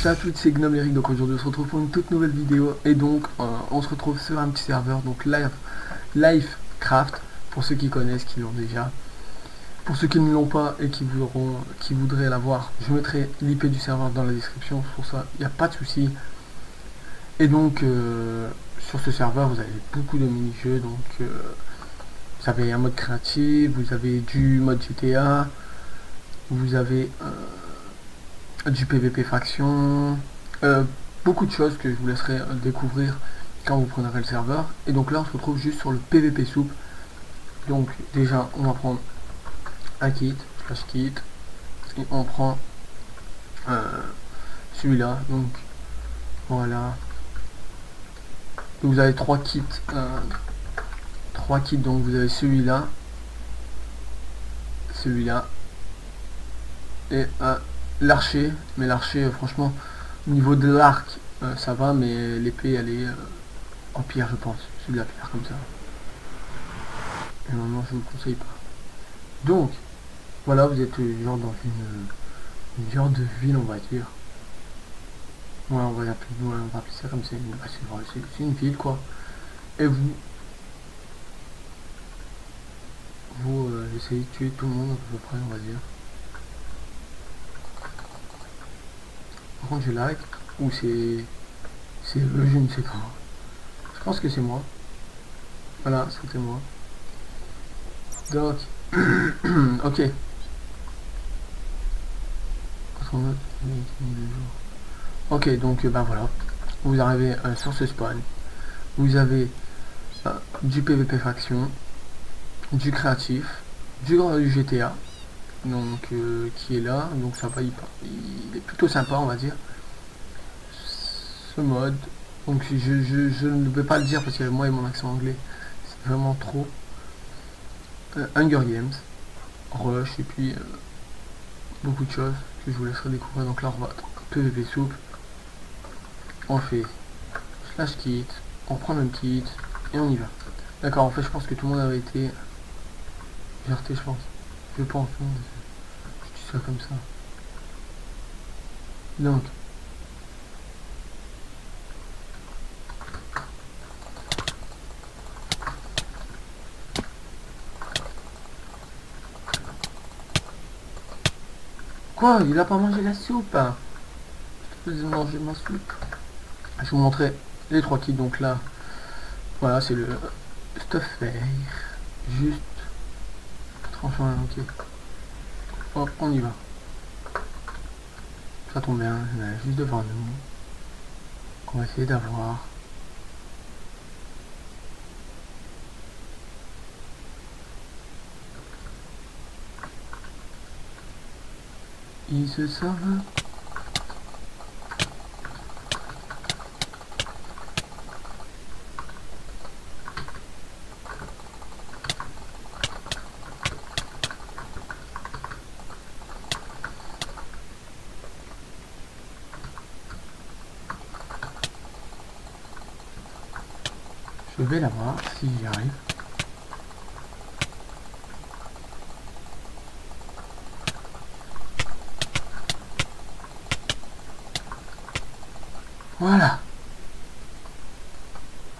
Salut à toutes, c'est Gnome Lyric. Donc aujourd'hui on se retrouve pour une toute nouvelle vidéo. Et donc on se retrouve sur un petit serveur, donc Livecraft, pour ceux qui connaissent, qui l'ont déjà. Pour ceux qui ne l'ont pas et qui voudraient l'avoir, je mettrai l'IP du serveur dans la description. Pour ça, il n'y a pas de souci. Et donc sur ce serveur vous avez beaucoup de mini-jeux. Donc vous avez un mode créatif, vous avez du mode GTA, vous avez du PVP faction, beaucoup de choses que je vous laisserai découvrir quand vous prendrez le serveur. Et donc là on se retrouve juste sur le PVP soupe. Donc déjà on va prendre un kit, slash kit, et on prend celui-là. Donc voilà, vous avez trois kits, donc vous avez celui-là, celui-là et l'archer. Mais l'archer franchement au niveau de l'arc ça va, mais l'épée elle est en pierre, je pense. C'est de la pierre comme ça. Et normalement je vous le conseille pas. Donc voilà, vous êtes genre dans une genre de ville, on va dire. Ouais, on va appeler ça comme ça. C'est une ville quoi. Et vous essayez de tuer tout le monde à peu près, on va dire. Par contre j'ai lag, ou c'est eux, je ne sais pas. Je pense que c'est moi. Voilà, c'était moi. Donc ok. Ok, donc ben voilà. Vous arrivez sur ce spawn. Vous avez du PVP faction, du créatif, du GTA, donc qui est là. Donc ça va, il est plutôt sympa, on va dire. Ce mode. Donc je ne vais pas le dire parce que moi et mon accent anglais, c'est vraiment trop. Hunger Games, Rush et puis beaucoup de choses que je vous laisserai découvrir. Donc là on va PVP soupe. On fait slash kit, on prend le kit et on y va. D'accord, en fait je pense que tout le monde avait été jarté, je pense. Je pense, je dis ça comme ça. Donc quoi, il a pas mangé la soupe, hein. Je peux manger ma soupe. Je vous montrer les trois kits. Donc là voilà, c'est le stuff vert, juste tranchant. Ok, hop, on y va. Ça tombe bien, juste devant nous. On va essayer d'avoir. Il se sauve. Je vais la voir si j'y arrive. Voilà.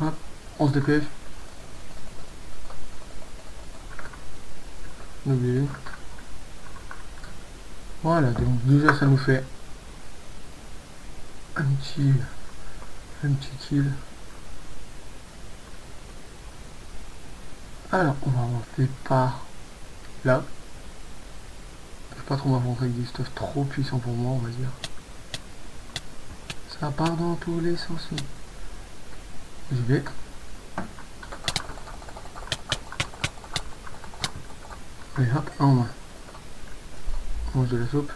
Hop, on se dépêche. N'oubliez. Voilà, donc déjà ça nous fait un petit kill. Alors on va monter par là. Je vais pas trop m'avancer avec des stuff trop puissants pour moi, on va dire. Ça part dans tous les sens. Je vais. Et hop, en main. On mange de la soupe.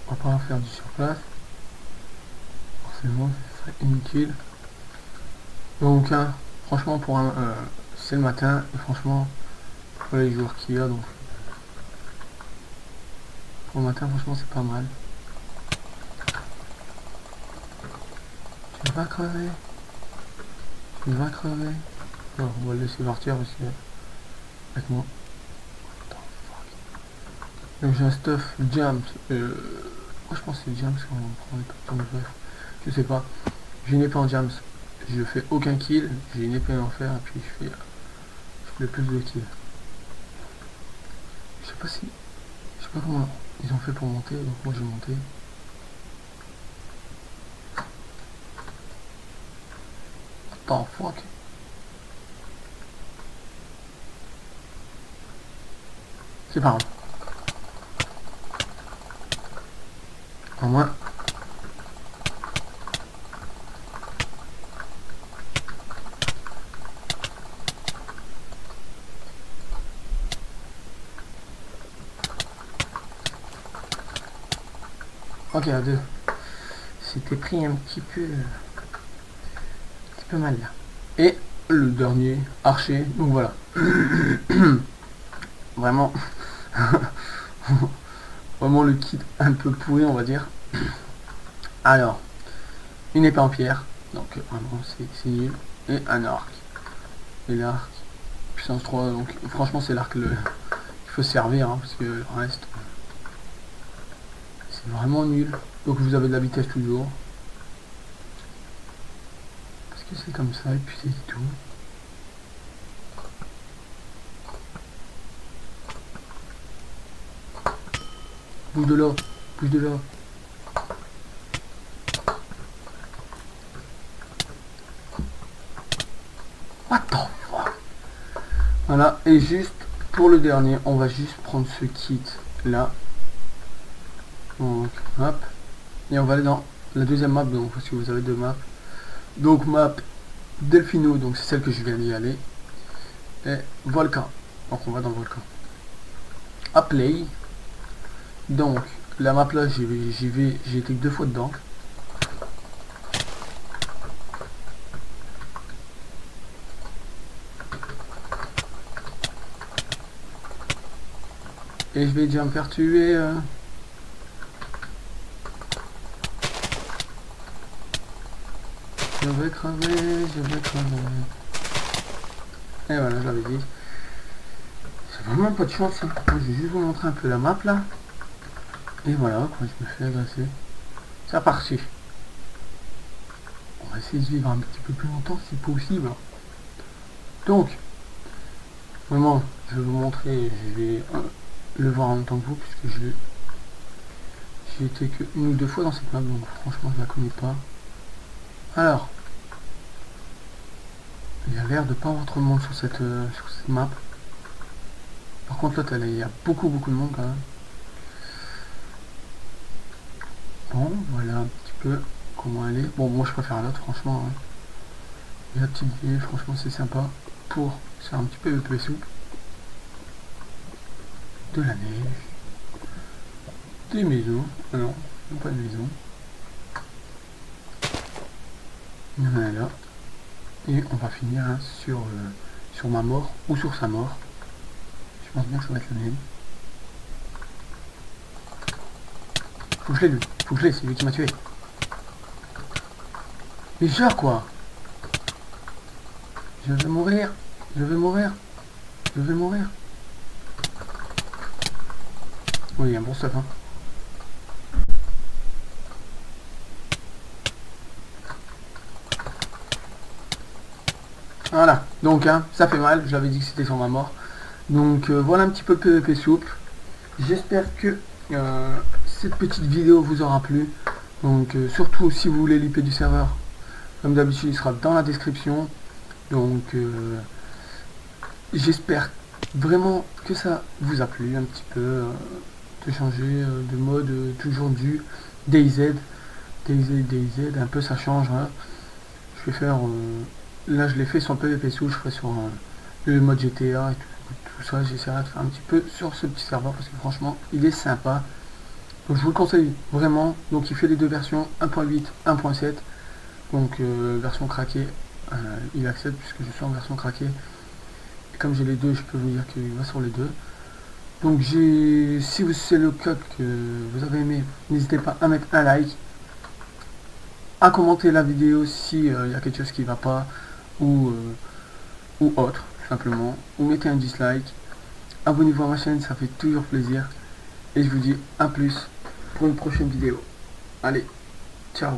On va pas faire du surplace. Forcément, ce serait inutile. Donc, Franchement, pour un, c'est le matin, et franchement, pour les jours qu'il y a, donc pour le matin, franchement, c'est pas mal. Tu vas crever. Tu vas crever. Non, on va le laisser partir parce que avec moi. Donc j'ai un stuff Jams. Moi je pense que c'est Jams qu'on prend les cartons, bref. Je sais pas. J'ai une épée en Jams. Je fais aucun kill. J'ai une épée en fer et puis je fais le plus de kills. Je sais pas si. Je sais pas comment ils ont fait pour monter, donc moi j'ai monté. Oh fuck. C'est pas grave. Au moins. Ok, à deux. C'était pris un petit peu mal là. Et le dernier, archer. Donc voilà. Vraiment. Vraiment le kit un peu pourri, on va dire. Alors, une épée en pierre. Donc vraiment c'est nul. Et un arc. Et l'arc. Puissance 3. Donc franchement c'est l'arc qu'il faut se servir. Hein, parce que le reste. C'est vraiment nul. Donc vous avez de la vitesse toujours. Parce que c'est comme ça et puis c'est tout. Bouge de là. Bouge de là. What the fuck. Voilà. Et juste pour le dernier, on va juste prendre ce kit là. Donc hop. Et on va aller dans la deuxième map. Donc parce que vous avez deux maps. Donc map Delphino. Donc c'est celle que je viens d'y aller. Et volcan. Donc on va dans le volcan. À play. Donc la map là j'ai été que 2 fois dedans. Et je vais déjà me faire tuer. Je vais crever, je vais crever. Et voilà, je l'avais dit. C'est vraiment pas de chance. Hein. Moi, je vais juste vous montrer un peu la map là. Et voilà, quand je me fais agresser. C'est reparti. On va essayer de vivre un petit peu plus longtemps si possible. Donc, vraiment, je vais vous montrer. Je vais le voir en même temps que vous, puisque j'ai été que 1 ou 2 fois dans cette map, donc franchement, je la connais pas. Alors, il y a l'air de pas avoir trop de monde sur cette map. Par contre, là, il y a beaucoup de monde quand même. Bon, voilà un petit peu comment elle est. Bon, moi je préfère l'autre, franchement. Hein. Et la petite ville, franchement, c'est sympa pour faire un petit peu de soupe. De la neige. Des maisons. Ah non, pas de maison. Il y en a un là. Et on va finir hein, sur ma mort ou sur sa mort. Je pense bien que ça va être la même. Faut que je l'ai lui. Faut que je l'ai, c'est lui qui m'a tué. Mais genre quoi. Je vais mourir. Je vais mourir. Je vais mourir. Oui, il y a un bon stuff hein. Voilà, donc hein, ça fait mal, je l'avais dit que c'était sur ma mort. Donc voilà un petit peu le PVP souple. J'espère que cette petite vidéo vous aura plu. Donc surtout si vous voulez l'IP du serveur, comme d'habitude il sera dans la description. Donc j'espère vraiment que ça vous a plu un petit peu de changer de mode toujours du DayZ, un peu ça change. Hein. Je vais faire là je l'ai fait sur le PVP souple, je ferai sur le mode GTA et tout ça, j'essaierai de faire un petit peu sur ce petit serveur parce que franchement il est sympa. Donc je vous le conseille vraiment. Donc il fait les deux versions 1.8, 1.7. Donc version craquée il accepte puisque je suis en version craquée. Et comme j'ai les deux, je peux vous dire qu'il va sur les deux. Donc si c'est le cas que vous avez aimé, n'hésitez pas à mettre un like, à commenter la vidéo si il y a quelque chose qui va pas ou autre simplement, ou mettez un dislike. Abonnez-vous à ma chaîne, ça fait toujours plaisir. Et je vous dis à plus pour une prochaine vidéo. Allez, ciao.